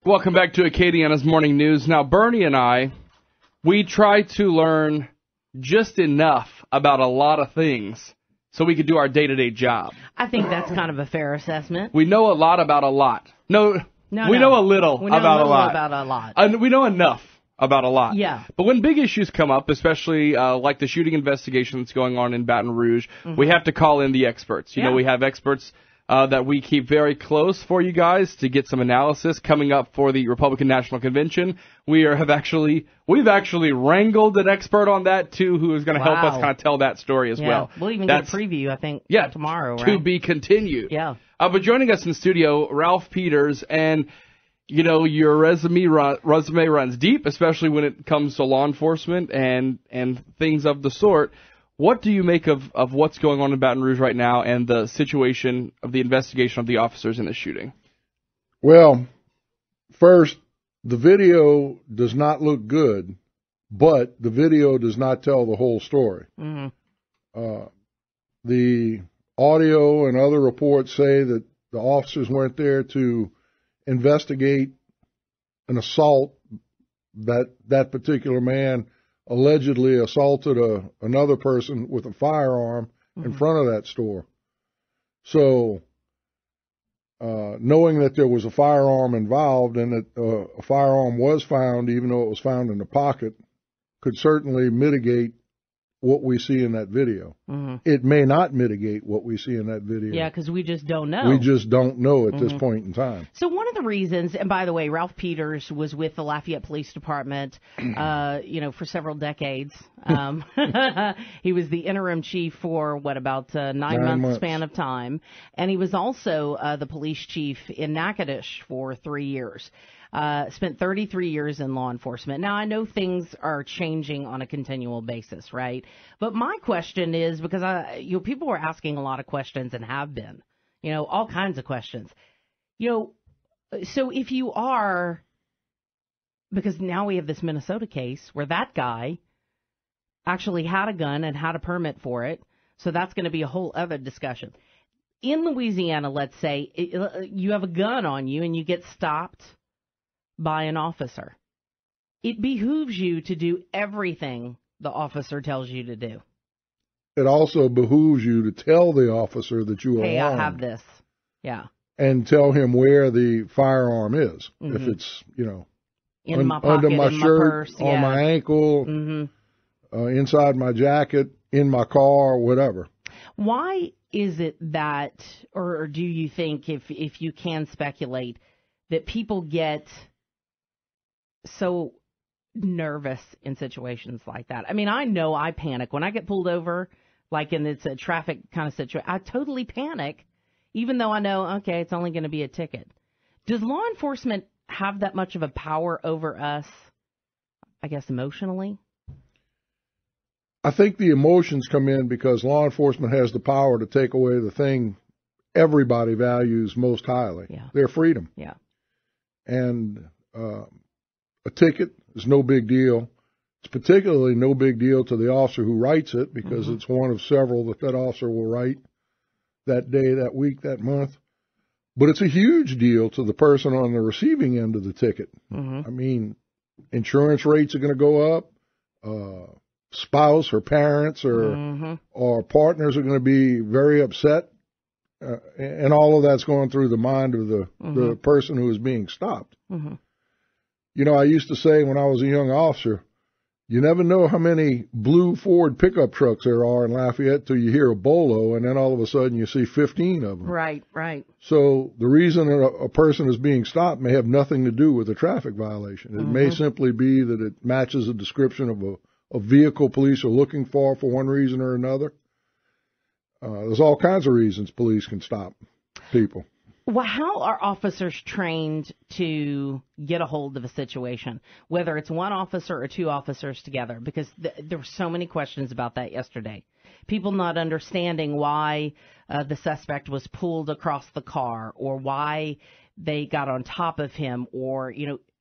Welcome back to Acadiana's Morning News. Now, Bernie and I, we try to learn just enough about a lot of things so we could do our day-to-day job. I think that's kind of a fair assessment. We know a lot about a lot. We know a little about a lot. We know enough about a lot. Yeah. But when big issues come up, especially like the shooting investigation that's going on in Baton Rouge, we have to call in the experts. You know, we have experts that we keep very close for you guys to get some analysis coming up for the Republican National Convention. We've actually wrangled an expert on that too, who is going to help us kind of tell that story as well. We'll even get a preview, I think, tomorrow. Right? To be continued. Yeah. But joining us in studio, Ralph Peters, and you know your resume runs deep, especially when it comes to law enforcement and things of the sort. What do you make of what's going on in Baton Rouge right now and the situation of the investigation of the officers in the shooting? Well, first, the video does not look good, but the video does not tell the whole story. Mm-hmm. The audio and other reports say that the officers went there to investigate an assault that particular man allegedly assaulted another person with a firearm in front of that store. So, knowing that there was a firearm involved and that a firearm was found, even though it was found in the pocket, could certainly mitigate what we see in that video. Mm-hmm. It may not mitigate what we see in that video. Yeah, because we just don't know. We just don't know at this point in time. So one of the reasons, and by the way, Ralph Peters was with the Lafayette Police Department, for several decades. He was the interim chief for, about 9 months span of time. And he was also the police chief in Natchitoches for 3 years. Spent 33 years in law enforcement. Now, I know things are changing on a continual basis, right? But my question is, because people were asking a lot of questions and have been, all kinds of questions. So if you are, because now we have this Minnesota case where that guy actually had a gun and had a permit for it, so that's going to be a whole other discussion. In Louisiana, let's say, you have a gun on you and you get stopped by an officer. It behooves you to do everything the officer tells you to do. It also behooves you to tell the officer that you are armed. Hey, I have this. Yeah. And tell him where the firearm is. Mm-hmm. If it's, in my pocket, under my in shirt, my purse, on my ankle, inside my jacket, in my car, whatever. Why is it that, or do you think, if you can speculate, that people get so nervous in situations like that? I mean, I know I panic when I get pulled over, and it's a traffic kind of situation. I totally panic, even though I know, okay, it's only going to be a ticket. Does law enforcement have that much of a power over us, I guess, emotionally? I think the emotions come in because law enforcement has the power to take away the thing everybody values most highly, their freedom. Yeah. And a ticket is no big deal. It's particularly no big deal to the officer who writes it because it's one of several that officer will write that day, that week, that month. But it's a huge deal to the person on the receiving end of the ticket. I mean, insurance rates are going to go up. Spouse or parents or partners are going to be very upset. And all of that's going through the mind of the person who is being stopped. I used to say when I was a young officer, you never know how many blue Ford pickup trucks there are in Lafayette till you hear a bolo, and then all of a sudden you see 15 of them. Right, right. So the reason a person is being stopped may have nothing to do with a traffic violation. It may simply be that it matches a description of a vehicle police are looking for one reason or another. There's all kinds of reasons police can stop people. Well, how are officers trained to get a hold of a situation, whether it's one officer or two officers together? Because there were so many questions about that yesterday. People not understanding why the suspect was pulled across the car, or why they got on top of him, or,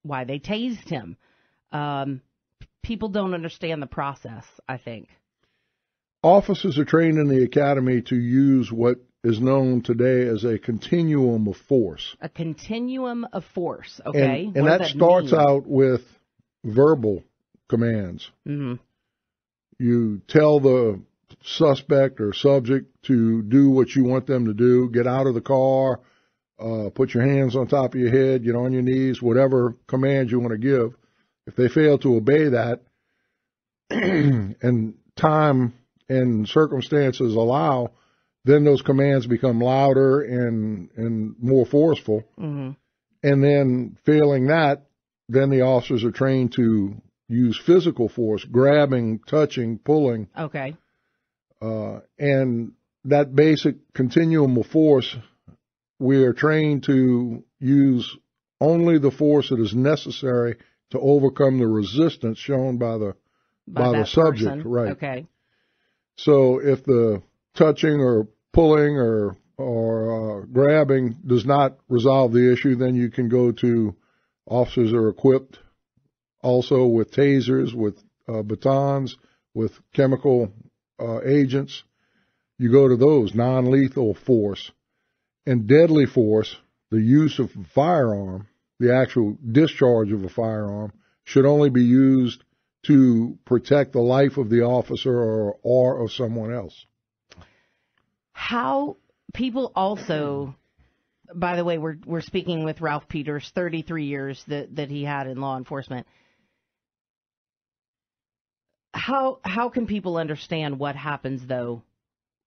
why they tased him. People don't understand the process, I think. Officers are trained in the academy to use what is known today as a continuum of force. A continuum of force, okay. And that starts out with verbal commands. Mm-hmm. You tell the suspect or subject to do what you want them to do, get out of the car, put your hands on top of your head, get on your knees, whatever command you want to give. If they fail to obey that, and time and circumstances allow, then those commands become louder and more forceful. Mm-hmm. And then failing that, then the officers are trained to use physical force, grabbing, touching, pulling. Okay. And that basic continuum of force, we are trained to use only the force that is necessary to overcome the resistance shown by the subject. Person. Right. Okay. So if the touching or pulling or grabbing does not resolve the issue, then you can go to officers are equipped also with tasers, with batons, with chemical agents. You go to those, non-lethal force. And deadly force, the use of a firearm, the actual discharge of a firearm, should only be used to protect the life of the officer or of someone else. How people also, by the way, we're speaking with Ralph Peters, 33 years that he had in law enforcement. How can people understand what happens, though,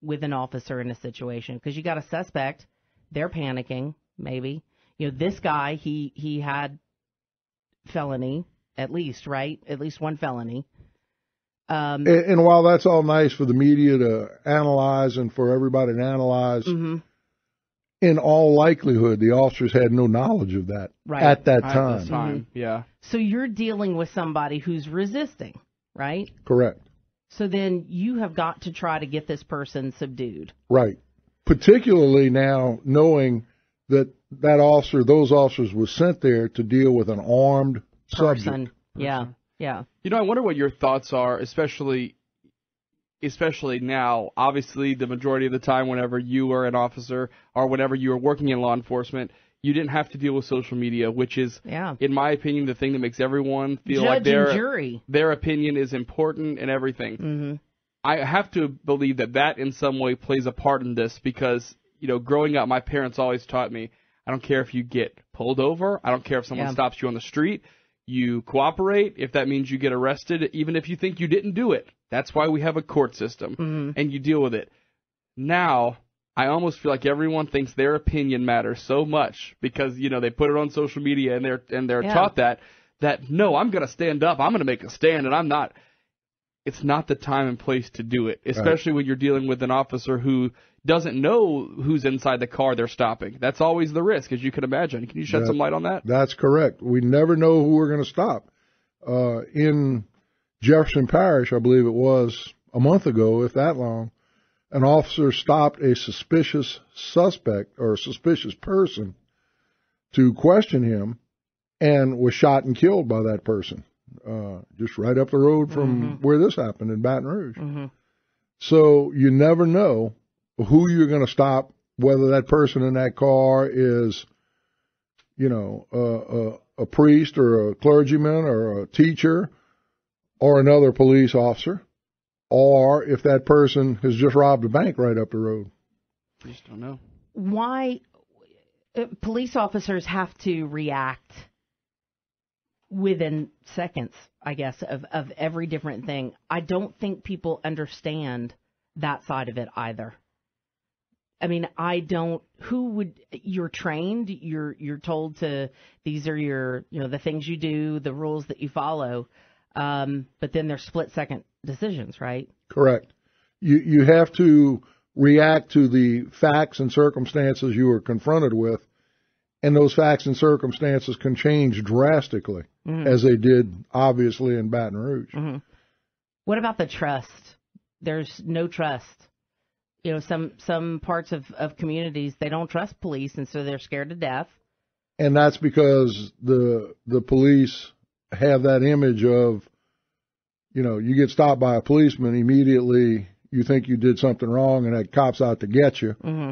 with an officer in a situation? Because you got a suspect, they're panicking, maybe. You know, this guy, he had felony, at least, right? At least one felony. And while that's all nice for the media to analyze and for everybody to analyze, mm-hmm. in all likelihood, the officers had no knowledge of that at that time. At this time, mm-hmm. yeah. So you're dealing with somebody who's resisting, right? Correct. So then you have got to try to get this person subdued. Right. Particularly now knowing that those officers were sent there to deal with an armed person. Subject. Yeah. Yeah. You know, I wonder what your thoughts are, especially now. Obviously, the majority of the time, whenever you were an officer or whenever you were working in law enforcement, you didn't have to deal with social media, which is, in my opinion, the thing that makes everyone feel Judge like and jury. Their opinion is important and everything. Mm-hmm. I have to believe that in some way plays a part in this because, you know, growing up, my parents always taught me, I don't care if you get pulled over. I don't care if someone stops you on the street. You cooperate if that means you get arrested, even if you think you didn't do it. That's why we have a court system, mm-hmm. and you deal with it. Now, I almost feel like everyone thinks their opinion matters so much because, you know, they put it on social media and they're taught that no, I'm going to stand up. I'm going to make a stand, and I'm not. It's not the time and place to do it, especially when you're dealing with an officer who doesn't know who's inside the car they're stopping. That's always the risk, as you can imagine. Can you shed some light on that? That's correct. We never know who we're going to stop. In Jefferson Parish, I believe it was a month ago, if that long, an officer stopped a suspicious suspect or a suspicious person to question him and was shot and killed by that person. Just right up the road from mm-hmm. where this happened in Baton Rouge. Mm-hmm. So you never know who you're going to stop, whether that person in that car is, you know, a priest or a clergyman or a teacher or another police officer, or if that person has just robbed a bank right up the road. I just don't know. Why police officers have to react within seconds, I guess, of every different thing. I don't think people understand that side of it either. I mean, you're trained, you're told to, these are your, you know, the things you do, the rules that you follow, but then they're split-second decisions, right? Correct. You have to react to the facts and circumstances you are confronted with, and those facts and circumstances can change drastically, mm-hmm. as they did, obviously, in Baton Rouge. Mm-hmm. What about the trust? There's no trust. You know, some parts of communities, they don't trust police, and so they're scared to death. And that's because the police have that image of, you know, you get stopped by a policeman, immediately you think you did something wrong and that cop's out to get you. Mm-hmm.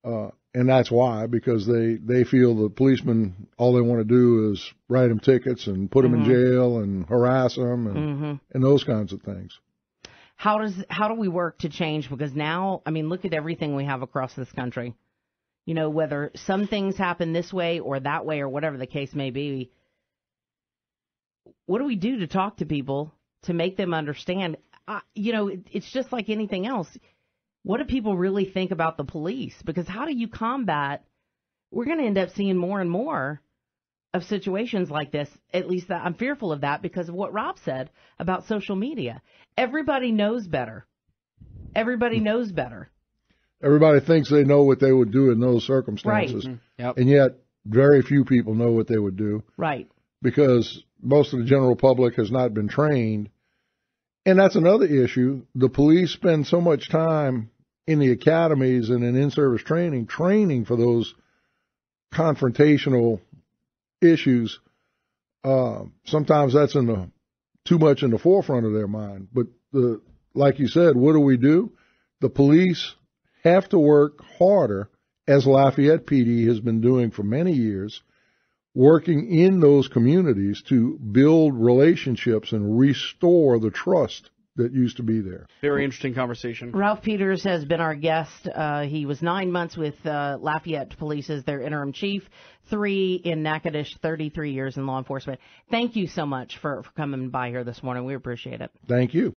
And that's why, because they feel the policemen, all they want to do is write them tickets and put them in jail and harass them and those kinds of things. How do we work to change? Because now, I mean, look at everything we have across this country. You know, whether some things happen this way or that way or whatever the case may be. What do we do to talk to people to make them understand? You know, it's just like anything else. What do people really think about the police? Because how do you combat? We're going to end up seeing more and more of situations like this. At least I'm fearful of that because of what Rob said about social media. Everybody knows better. Everybody knows better. Everybody thinks they know what they would do in those circumstances. Right. Yep. And yet very few people know what they would do. Right. Because most of the general public has not been trained. And that's another issue. The police spend so much time in the academies and in in-service training for those confrontational issues. Sometimes that's too much in the forefront of their mind. But like you said, what do? The police have to work harder, as Lafayette PD has been doing for many years, working in those communities to build relationships and restore the trust that used to be there. Very interesting conversation. Ralph Peters has been our guest. He was 9 months with Lafayette Police as their interim chief, 3 in Natchitoches, 33 years in law enforcement. Thank you so much for coming by here this morning. We appreciate it. Thank you.